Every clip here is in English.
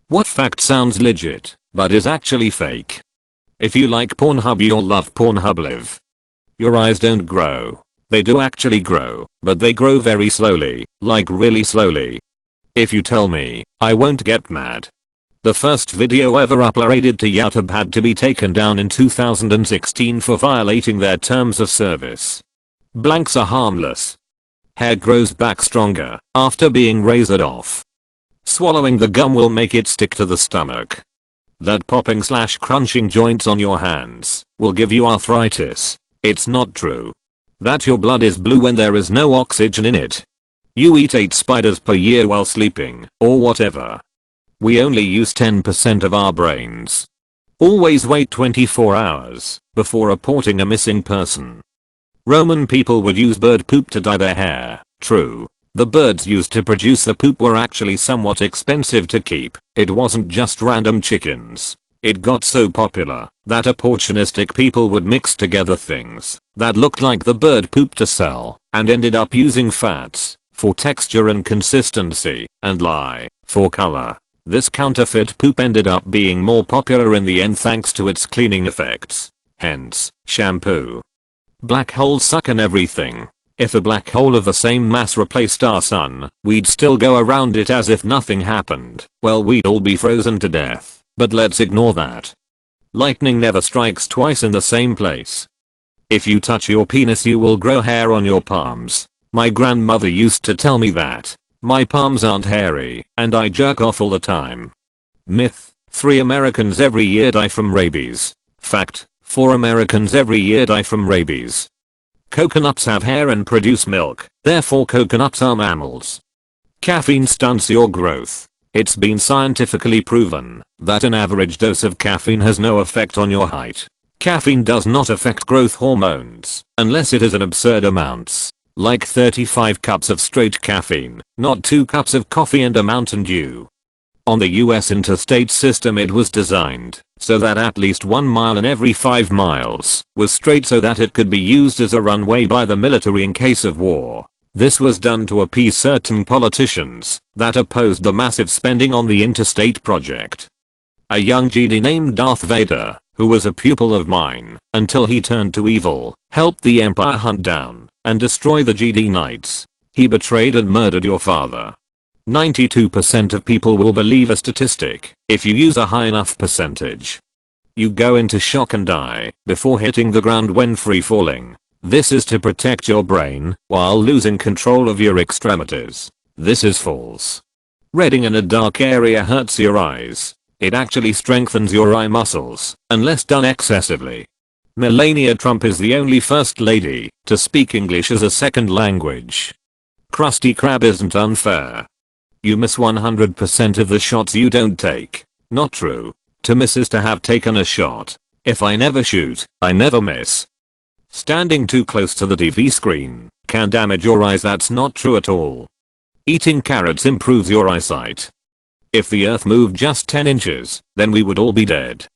What fact sounds legit, but is actually fake? If you like Pornhub, you'll love Pornhub Live. Your eyes don't grow. They do actually grow, but they grow very slowly, like really slowly. If you tell me, I won't get mad. The first video ever uploaded to YouTube had to be taken down in 2016 for violating their terms of service. Blanks are harmless. Hair grows back stronger after being razored off. Swallowing the gum will make it stick to the stomach. That popping/crunching joints on your hands will give you arthritis. It's not true. That your blood is blue when there is no oxygen in it. You eat 8 spiders per year while sleeping, or whatever. We only use 10% of our brains. Always wait 24 hours before reporting a missing person. Roman people would use bird poop to dye their hair. True. The birds used to produce the poop were actually somewhat expensive to keep. It wasn't just random chickens. It got so popular that opportunistic people would mix together things that looked like the bird poop to sell and ended up using fats for texture and consistency and lye for color. This counterfeit poop ended up being more popular in the end thanks to its cleaning effects. Hence, shampoo. Black holes suck and everything. If a black hole of the same mass replaced our sun, we'd still go around it as if nothing happened. Well, we'd all be frozen to death. But let's ignore that. Lightning never strikes twice in the same place. If you touch your penis, you will grow hair on your palms. My grandmother used to tell me that. My palms aren't hairy, and I jerk off all the time. Myth: 3 Americans every year die from rabies. Fact: 4 Americans every year die from rabies. Coconuts have hair and produce milk, therefore coconuts are mammals. Caffeine stunts your growth. It's been scientifically proven that an average dose of caffeine has no effect on your height. Caffeine does not affect growth hormones unless it is in absurd amounts, like 35 cups of straight caffeine, not 2 cups of coffee and a Mountain Dew. On the US interstate system, it was designed so that at least 1 mile in every 5 miles was straight so that it could be used as a runway by the military in case of war. This was done to appease certain politicians that opposed the massive spending on the interstate project. A young Jedi named Darth Vader, who was a pupil of mine until he turned to evil, helped the Empire hunt down and destroy the Jedi Knights. He betrayed and murdered your father. 92% of people will believe a statistic if you use a high enough percentage. You go into shock and die before hitting the ground when free falling. This is to protect your brain while losing control of your extremities. This is false. Reading in a dark area hurts your eyes. It actually strengthens your eye muscles, unless done excessively. Melania Trump is the only first lady to speak English as a second language. Krusty Krab isn't unfair. You miss 100% of the shots you don't take. Not true. To miss is to have taken a shot. If I never shoot, I never miss. Standing too close to the TV screen can damage your eyes. That's not true at all. Eating carrots improves your eyesight. If the earth moved just 10 inches, then we would all be dead.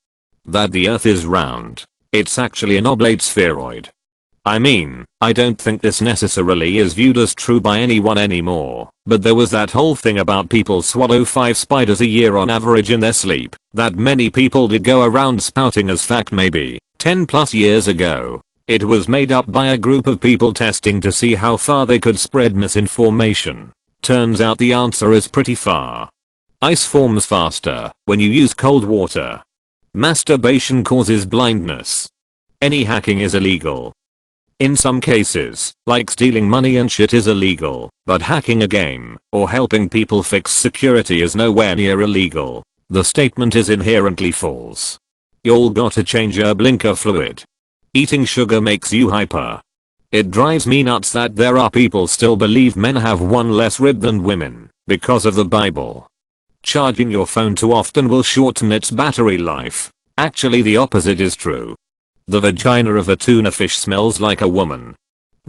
That the earth is round. It's actually an oblate spheroid. I mean, I don't think this necessarily is viewed as true by anyone anymore, but there was that whole thing about people swallow 5 spiders a year on average in their sleep that many people did go around spouting as fact maybe 10 plus years ago. It was made up by a group of people testing to see how far they could spread misinformation. Turns out the answer is pretty far. Ice forms faster when you use cold water. Masturbation causes blindness. Any hacking is illegal. In some cases, like stealing money and shit is illegal, but hacking a game or helping people fix security is nowhere near illegal. The statement is inherently false. Y'all gotta change your blinker fluid. Eating sugar makes you hyper. It drives me nuts that there are people still believe men have one less rib than women because of the Bible. Charging your phone too often will shorten its battery life. Actually, the opposite is true. The vagina of a tuna fish smells like a woman.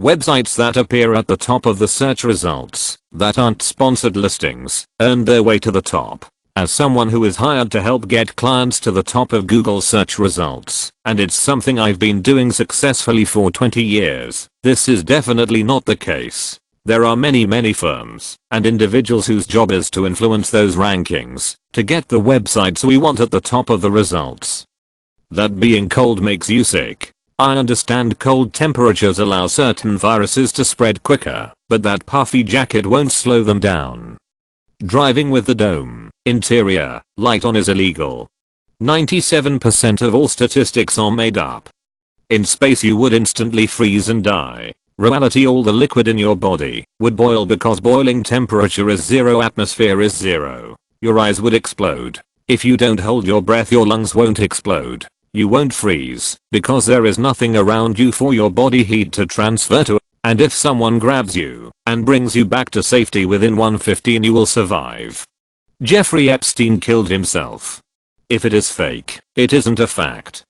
Websites that appear at the top of the search results that aren't sponsored listings earned their way to the top. As someone who is hired to help get clients to the top of Google search results, and it's something I've been doing successfully for 20 years, this is definitely not the case. There are many firms and individuals whose job is to influence those rankings to get the websites we want at the top of the results. That being cold makes you sick. I understand cold temperatures allow certain viruses to spread quicker, but that puffy jacket won't slow them down. Driving with the dome, interior, light on is illegal. 97% of all statistics are made up. In space you would instantly freeze and die. Reality, all the liquid in your body would boil because boiling temperature is 0, atmosphere is 0. Your eyes would explode. If you don't hold your breath your lungs won't explode. You won't freeze because there is nothing around you for your body heat to transfer to, and if someone grabs you and brings you back to safety within 1:15 you will survive. Jeffrey Epstein killed himself. If it is fake, it isn't a fact.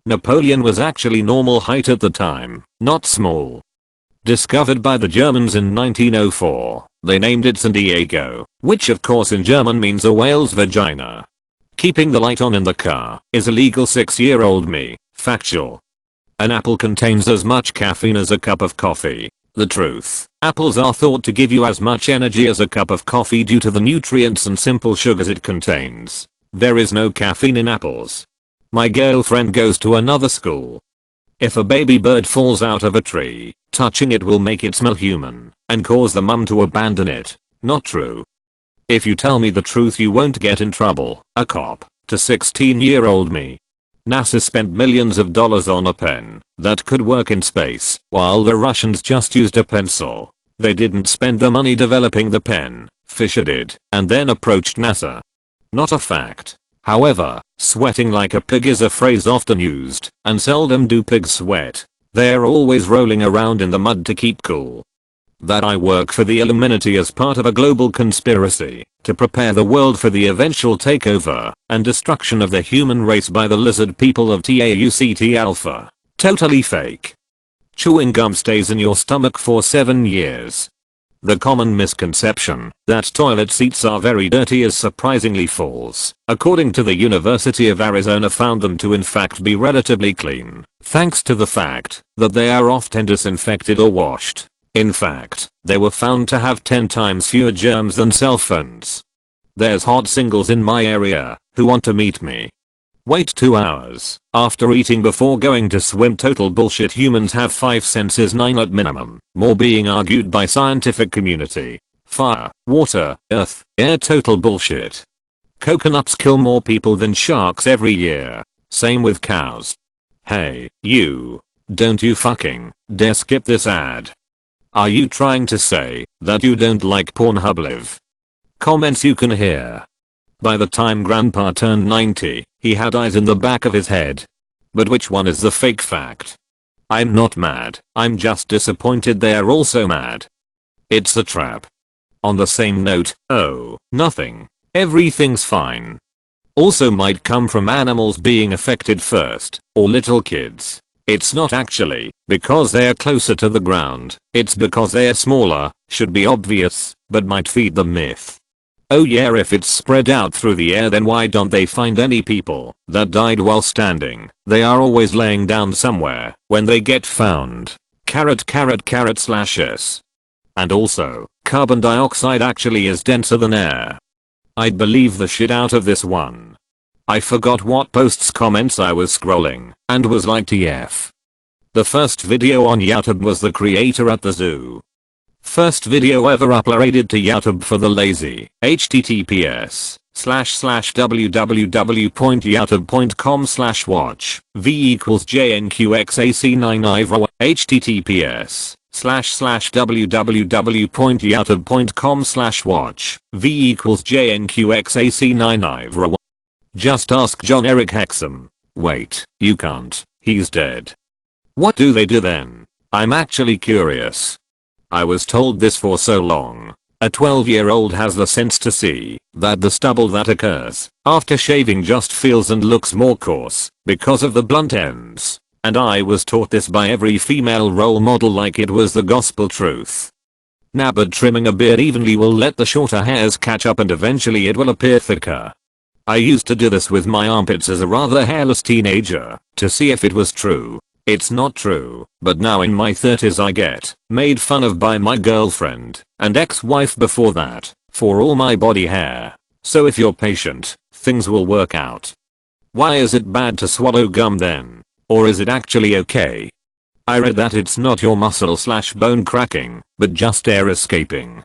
Napoleon was actually normal height at the time, not small. Discovered by the Germans in 1904, they named it San Diego, which of course in German means a whale's vagina. Keeping the light on in the car is illegal. 6-year-old me, factual. An apple contains as much caffeine as a cup of coffee. The truth, apples are thought to give you as much energy as a cup of coffee due to the nutrients and simple sugars it contains. There is no caffeine in apples. My girlfriend goes to another school. If a baby bird falls out of a tree, touching it will make it smell human and cause the mum to abandon it. Not true. If you tell me the truth you won't get in trouble. A cop to 16-year-old me. NASA spent millions of dollars on a pen that could work in space while the Russians just used a pencil. They didn't spend the money developing the pen. Fisher did and then approached NASA. Not a fact. However, sweating like a pig is a phrase often used, and seldom do pigs sweat. They're always rolling around in the mud to keep cool. That I work for the Illuminati as part of a global conspiracy to prepare the world for the eventual takeover and destruction of the human race by the lizard people of Tauct Alpha. Totally fake. Chewing gum stays in your stomach for 7 years. The common misconception that toilet seats are very dirty is surprisingly false. According to the University of Arizona, found them to in fact be relatively clean, thanks to the fact that they are often disinfected or washed. In fact, they were found to have 10 times fewer germs than cell phones. There's hot singles in my area who want to meet me. Wait 2 hours after eating before going to swim. Total bullshit. Humans have 5 senses, 9 at minimum. More being argued by scientific community. Fire, water, earth, air. Total bullshit. Coconuts kill more people than sharks every year. Same with cows. Hey, you. Don't you fucking dare skip this ad. Are you trying to say that you don't like Pornhub Live? Comments you can hear. By the time grandpa turned 90, he had eyes in the back of his head. But which one is the fake fact? I'm not mad, I'm just disappointed they're also mad. It's a trap. On the same note, oh, nothing. Everything's fine. Also might come from animals being affected first, or little kids. It's not actually because they're closer to the ground, it's because they're smaller, should be obvious, but might feed the myth. Oh yeah, if it's spread out through the air then why don't they find any people that died while standing? They are always laying down somewhere when they get found. /s. And also, carbon dioxide actually is denser than air. I'd believe the shit out of this one. I forgot what posts comments I was scrolling and was like TF. The first video on YouTube was the creator at the zoo. First video ever uploaded to YouTube for the lazy. https://www.youtube.com/watch v equals jnqxac9ivro https://www.youtube.com/watch v equals jnqxac9ivro. Just ask John Eric Hexum. Wait, you can't, he's dead. What do they do then? I'm actually curious. I was told this for so long. A 12-year-old has the sense to see that the stubble that occurs after shaving just feels and looks more coarse because of the blunt ends. And I was taught this by every female role model like it was the gospel truth. Nah, but trimming a beard evenly will let the shorter hairs catch up and eventually it will appear thicker. I used to do this with my armpits as a rather hairless teenager to see if it was true. It's not true, but now in my 30s I get made fun of by my girlfriend and ex-wife before that for all my body hair. So if you're patient, things will work out. Why is it bad to swallow gum then? Or is it actually okay? I read that it's not your muscle/bone cracking, but just air escaping.